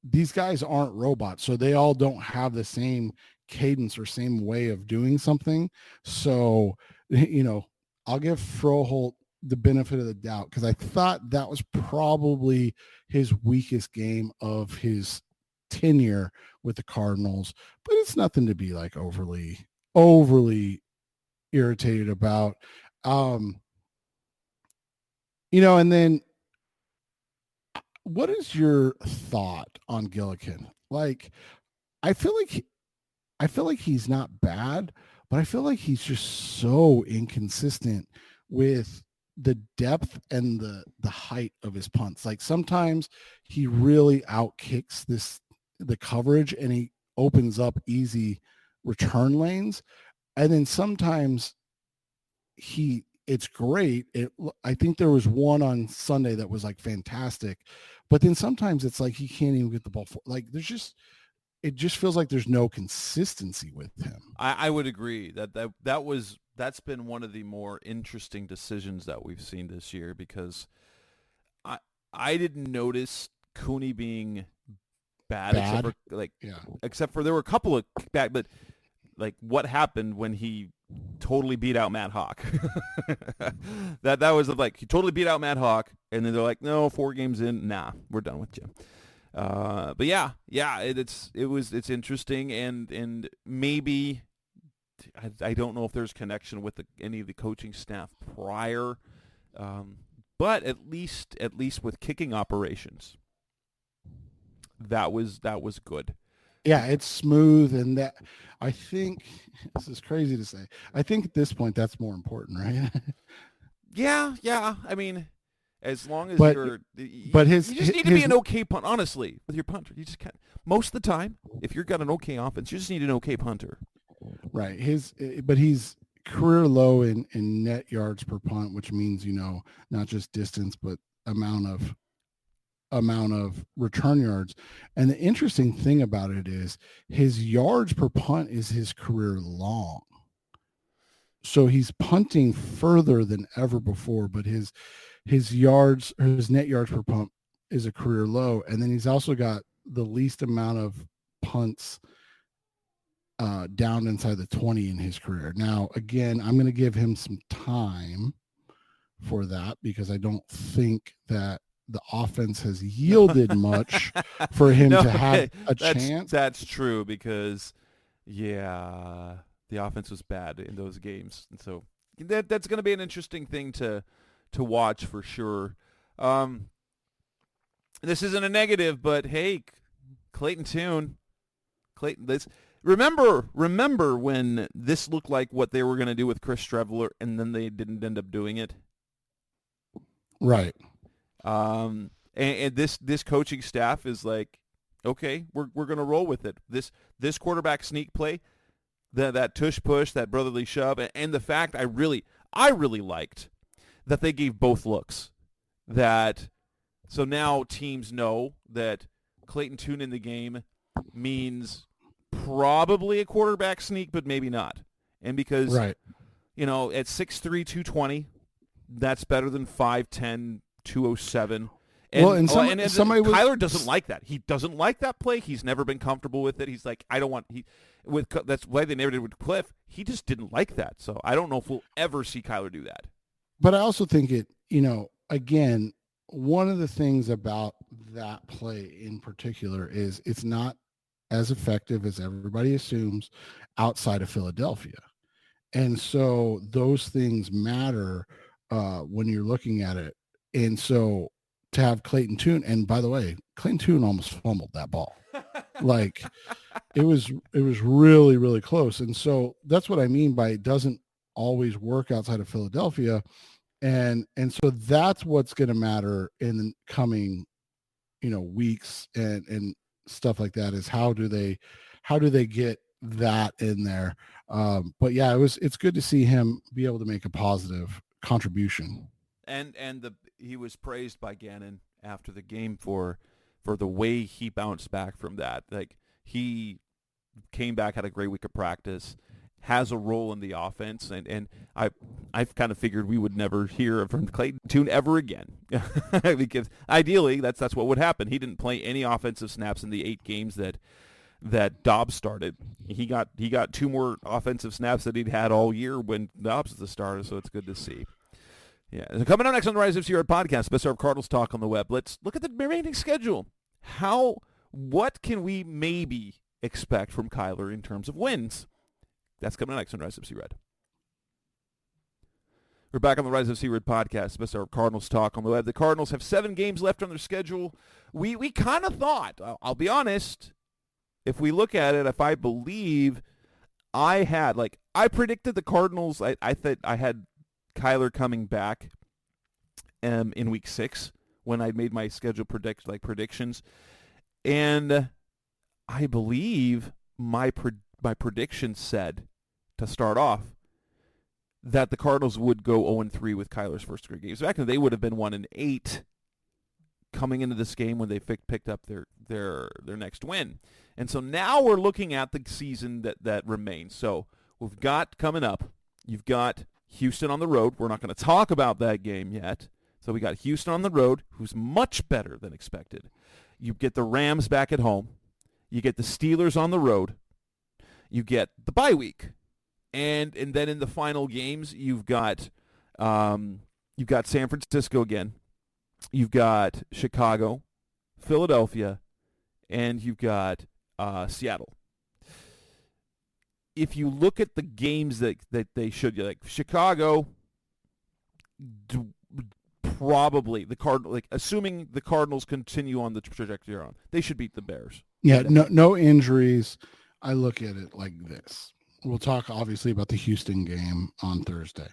Speaker 4: these guys aren't robots, so they all don't have the same cadence or same way of doing something. So, I'll give Froholt the benefit of the doubt, because I thought that was probably his weakest game of his tenure with the Cardinals, but it's nothing to be like overly irritated about. And then what is your thought on Gillikin? Like, I feel like he's not bad, but I feel like he's just so inconsistent with the depth and the height of his punts. Like, sometimes he really outkicks the coverage and he opens up easy return lanes. And then sometimes it's great. I think there was one on Sunday that was like fantastic, but then sometimes it's like he can't even get the ball. Like, it just feels like there's no consistency with him.
Speaker 3: I would agree that's been one of the more interesting decisions that we've seen this year, because I didn't notice Cooney being bad. Except for there were a couple of bad, but like what happened when he totally beat out Matt Hawk. that was like, he totally beat out Matt Hawk, and then they're like, no, 4 games in, nah, we're done with you. But it's interesting, and maybe I don't know if there's connection with any of the coaching staff prior, but at least with kicking operations, that was good.
Speaker 1: Yeah, it's smooth, and that, I think, this is crazy to say, I think at this point that's more important, right?
Speaker 3: Yeah. I mean, as long as you just need to be an okay punt. Honestly, with your punter, you just can't. Most of the time, if you've got an okay offense, you just need an okay punter.
Speaker 1: Right. But he's career low in net yards per punt, which means, not just distance, but amount of return yards. And the interesting thing about it is his yards per punt is his career long. So he's punting further than ever before, but his yards, or his net yards per punt, is a career low. And then he's also got the least amount of punts down inside the 20 in his career. Now, again, I'm going to give him some time for that because I don't think that the offense has yielded much for him to have a chance.
Speaker 3: That's true because, the offense was bad in those games. And so that's going to be an interesting thing to watch for sure. This isn't a negative, but hey, Clayton Tune. Remember when this looked like what they were going to do with Chris Streveler, and then they didn't end up doing it?
Speaker 1: Right.
Speaker 3: And this coaching staff is like, okay, we're going to roll with it. This quarterback sneak play, that tush push, that brotherly shove, and the fact I really liked that they gave both looks. So now teams know that Clayton Tune in the game means probably a quarterback sneak, but maybe not. And because,
Speaker 1: right.
Speaker 3: At 6'3", 220, that's better than 5'10", 207. And, Kyler doesn't like that. He doesn't like that play. He's never been comfortable with it. He's like, I don't want – that's why they never did with Cliff. He just didn't like that. So I don't know if we'll ever see Kyler do that.
Speaker 1: But I also think it, again, one of the things about that play in particular is it's not as effective as everybody assumes outside of Philadelphia. And so those things matter when you're looking at it. And so to have Clayton Tune, and by the way, Clayton Tune almost fumbled that ball. Like it was really, really close. And so that's what I mean by it doesn't always work outside of Philadelphia. And so that's what's going to matter in the coming, weeks and stuff like that is how do they get that in there? But yeah, it's good to see him be able to make a positive contribution.
Speaker 3: And he was praised by Gannon after the game for the way he bounced back from that. Like he came back, had a great week of practice, has a role in the offense, and I've kind of figured we would never hear from Clayton Tune ever again because ideally that's what would happen. He didn't play any offensive snaps in the 8 games that Dobbs started. He got 2 more offensive snaps that he'd had all year when Dobbs was the starter, so it's good to see. Yeah, so coming up next on the Rise of Sierra podcast, best of Cardinals talk on the web. Let's look at the remaining schedule. What can we maybe expect from Kyler in terms of wins? That's coming next on Rise of Red. We're back on the Rise of Red podcast, best of Cardinals talk on the web. The Cardinals have 7 games left on their schedule. We kind of thought, I'll be honest, if we look at it, if I believe I predicted the Cardinals, I thought I had Kyler coming back in week 6 when I made my schedule predictions, and I believe my prediction said to start off that the Cardinals would go 0-3 with Kyler's first 3 games. Back then, they would have been 1-8 coming into this game when they picked up their next win, and so now we're looking at the season that remains. So we've got coming up, you've got Houston on the road. We're not going to talk about that game yet. So we got Houston on the road, who's much better than expected. You get the Rams back at home. You get the Steelers on the road. You get the bye week. And then in the final games, you've got San Francisco again. You've got Chicago, Philadelphia, and you've got Seattle. If you look at the games that they should, like Chicago, probably assuming the Cardinals continue on the trajectory they're on, they should beat the Bears.
Speaker 1: Yeah, no injuries. I look at it like this. We'll talk obviously about the Houston game on Thursday,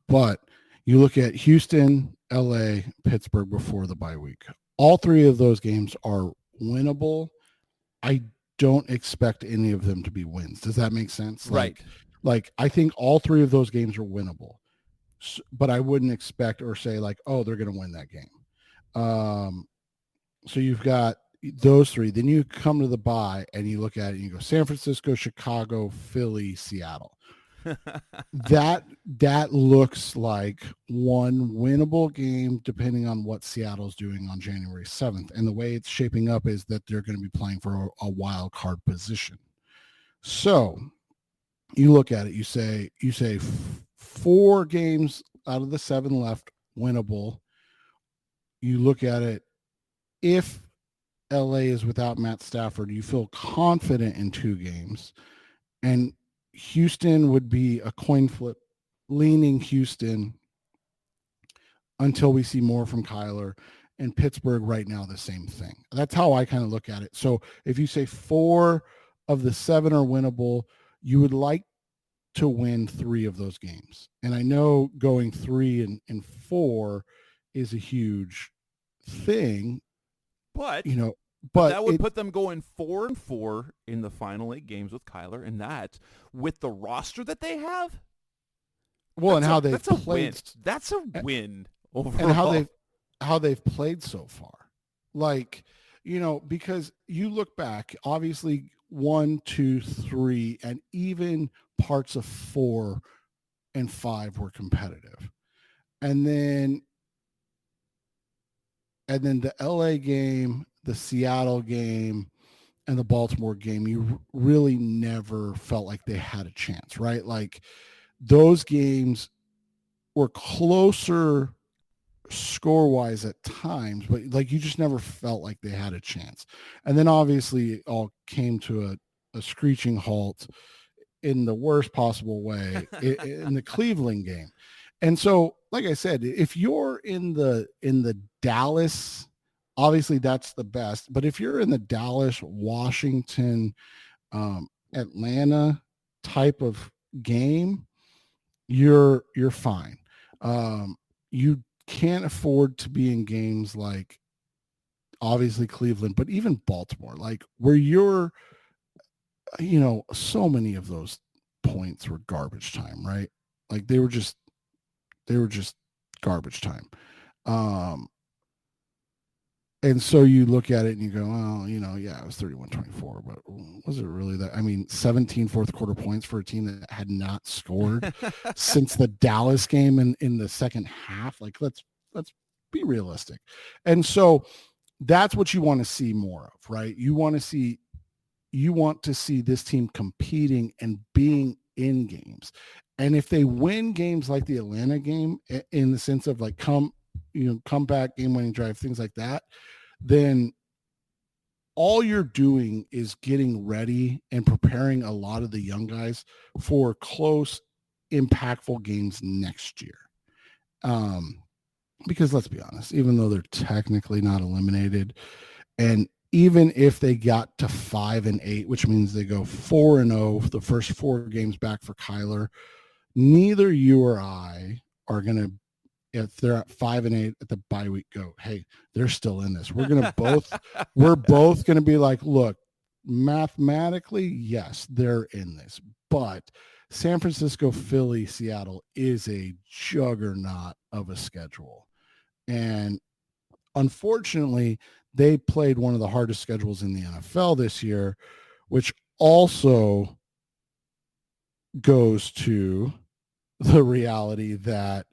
Speaker 1: but you look at Houston, LA, Pittsburgh before the bye week. All 3 of those games are winnable. I don't expect any of them to be wins. Does that make sense?
Speaker 3: Right.
Speaker 1: Like I think all 3 of those games are winnable, but I wouldn't expect or say like, oh, they're going to win that game. So you've got those 3. Then you come to the bye and you look at it and you go San Francisco, Chicago, Philly, Seattle. That looks like one winnable game depending on what Seattle's doing on January 7th. And the way it's shaping up is that they're going to be playing for a wild card position. So you look at it, you say 4 games out of the 7 left winnable. You look at it, if LA is without Matt Stafford, you feel confident in 2 games. And Houston would be a coin flip, leaning Houston until we see more from Kyler. And Pittsburgh right now, the same thing. That's how I kind of look at it. So if you say 4 of the 7 are winnable, you would like to win 3 of those games. And I know going 3 and 4 is a huge thing,
Speaker 3: But
Speaker 1: but
Speaker 3: that would put them going 4-4 in the final 8 games with Kyler, and that with the roster that they have.
Speaker 1: Well, and how they've
Speaker 3: that's a
Speaker 1: played.
Speaker 3: Win. That's a win overall.
Speaker 1: And how they've played so far. Like, because you look back, obviously 1, 2, 3, and even parts of 4 and 5 were competitive. And then the LA game, the Seattle game, and the Baltimore game, you really never felt like they had a chance, right? Like those games were closer score-wise at times, but like you just never felt like they had a chance. And then obviously it all came to a screeching halt in the worst possible way in the Cleveland game. And so, like I said, if you're in the Dallas, obviously that's the best. But if you're in the Dallas, Washington, Atlanta type of game, you're fine. You can't afford to be in games like obviously Cleveland, but even Baltimore, like where you're, so many of those points were garbage time, right? Like they were just garbage time. And so you look at it and you go, well, yeah, it was 31-24, but was it really that? I mean, 17 fourth quarter points for a team that had not scored since the Dallas game in the second half. Like, let's be realistic. And so that's what you want to see more of, right? You want to see this team competing and being in games. And if they win games like the Atlanta game, in the sense of like comeback, game-winning drive, things like that, then all you're doing is getting ready and preparing a lot of the young guys for close, impactful games next year. Because let's be honest, even though they're technically not eliminated, and even if they got to 5-8, which means they go 4-0 the first 4 games back for Kyler, neither you or I are going to, if they're at 5-8 at the bye week, go, hey, they're still in this. We're both going to be like, look, mathematically, yes, they're in this, but San Francisco, Philly, Seattle is a juggernaut of a schedule. And unfortunately, they played one of the hardest schedules in the NFL this year, which also goes to the reality that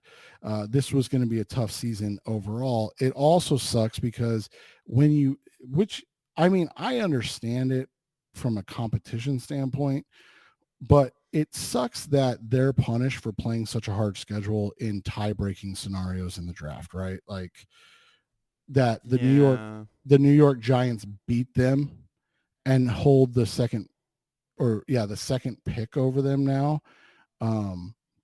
Speaker 1: this was going to be a tough season overall. It also sucks because I understand it from a competition standpoint, but it sucks that they're punished for playing such a hard schedule in tie-breaking scenarios in the draft, right? Like that the New York Giants beat them and hold the second pick over them now.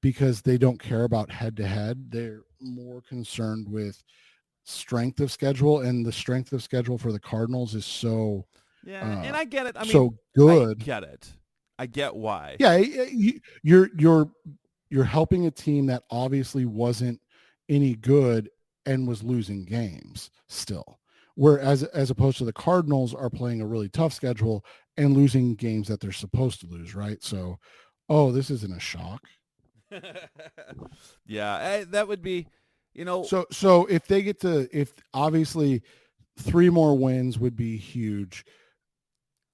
Speaker 1: Because they don't care about head-to-head. They're more concerned with strength of schedule, and the strength of schedule for the Cardinals is so
Speaker 3: and I get it. I mean,
Speaker 1: so good.
Speaker 3: I get it. I get why.
Speaker 1: Yeah, you're helping a team that obviously wasn't any good and was losing games still. Whereas as opposed to the Cardinals are playing a really tough schedule and losing games that they're supposed to lose, right? So, this isn't a shock.
Speaker 3: Yeah, that would be,
Speaker 1: So if obviously 3 more wins would be huge.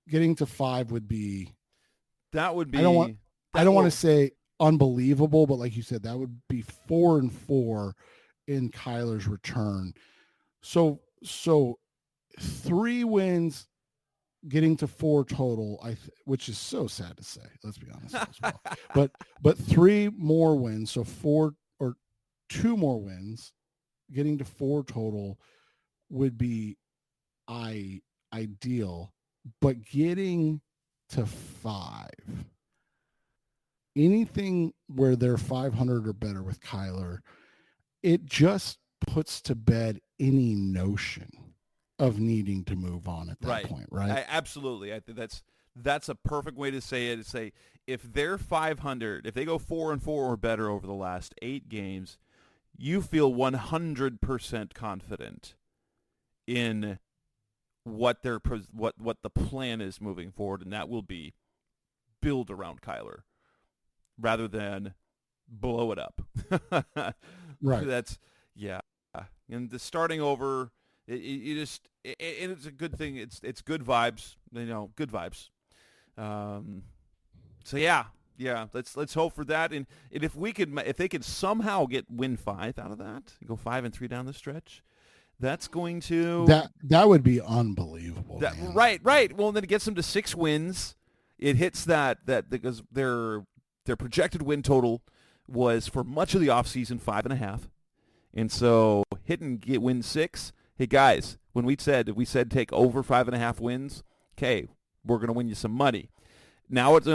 Speaker 1: Getting to 5 would be.
Speaker 3: That would be.
Speaker 1: I don't want to say unbelievable, but like you said, that would be 4-4 in Kyler's return. So 3 wins getting to 4 total, which is so sad to say, let's be honest as well. But 3 more wins, so 4 or 2 more wins, getting to 4 total would be ideal. But getting to 5, anything where they're 500 or better with Kyler, it just puts to bed any notion of needing to move on at that point, right?
Speaker 3: Absolutely. I think that's a perfect way to say it. To say if they're 500, if they go 4-4 or better over the last 8 games, you feel 100% confident in what the plan is moving forward, and that will be build around Kyler rather than blow it up.
Speaker 1: Right.
Speaker 3: That's and the starting over. It's a good thing. It's good vibes. Good vibes. So yeah. Let's hope for that. And if they could somehow win 5 out of that, go 5-3 down the stretch, that's going to
Speaker 1: that would be unbelievable.
Speaker 3: Right. Well, then it gets them to 6 wins. It hits that because their projected win total was for much of the offseason 5.5, and so win 6. Hey guys, when we said take over 5.5 wins, okay, we're going to win you some money. Now it's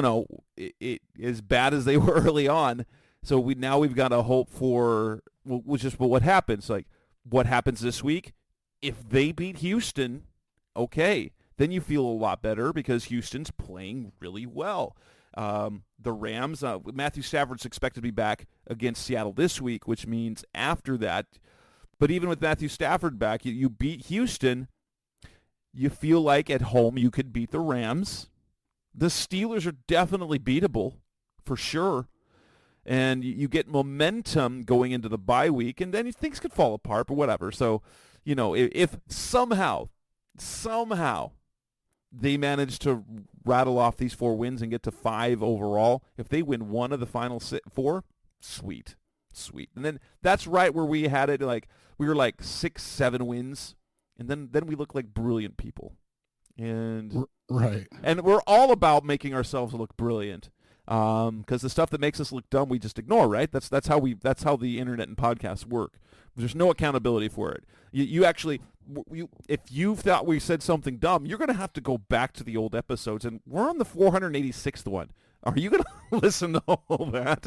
Speaker 3: it as bad as they were early on. So we've got to hope for what happens. Like what happens this week? If they beat Houston, okay, then you feel a lot better because Houston's playing really well. The Rams, Matthew Stafford's expected to be back against Seattle this week, which means after that. But even with Matthew Stafford back, you beat Houston, you feel like at home you could beat the Rams. The Steelers are definitely beatable, for sure. And you get momentum going into the bye week, and then things could fall apart, but whatever. So, if somehow they manage to rattle off these 4 wins and get to 5 overall, if they win one of the final 4, sweet. And then that's right where we had it, like we were like 6-7 wins, and then we look like brilliant people. And
Speaker 1: right.
Speaker 3: And we're all about making ourselves look brilliant. Because the stuff that makes us look dumb, we just ignore, right? That's how the internet and podcasts work. There's no accountability for it. If you thought we said something dumb, you're going to have to go back to the old episodes, and we're on the 486th one. Are you going to listen to all that?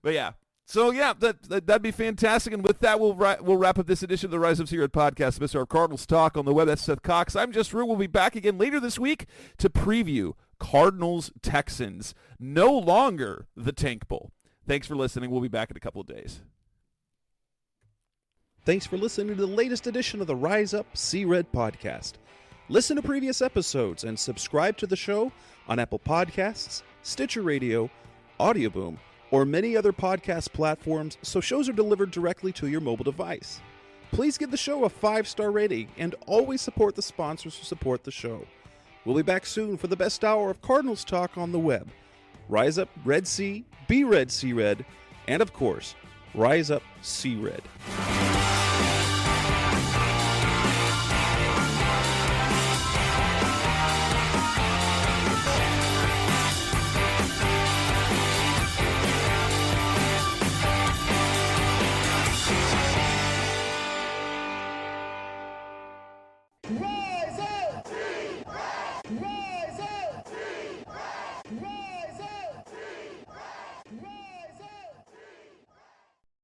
Speaker 3: But yeah. So yeah, that'd be fantastic. And with that, we'll wrap up this edition of the Rise Up C Red podcast. Mr. Our Cardinals Talk on the web. That's Seth Cox. I'm Jess Root. We'll be back again later this week to preview Cardinals-Texans. No longer the Tank Bowl. Thanks for listening. We'll be back in a couple of days.
Speaker 5: Thanks for listening to the latest edition of the Rise Up C Red podcast. Listen to previous episodes and subscribe to the show on Apple Podcasts, Stitcher Radio, Audioboom, or many other podcast platforms so shows are delivered directly to your mobile device. Please give the show a 5-star rating and always support the sponsors who support the show. We'll be back soon for the best hour of Cardinals talk on the web. Rise up, Red Sea, be Red Sea Red, and of course, Rise Up C Red.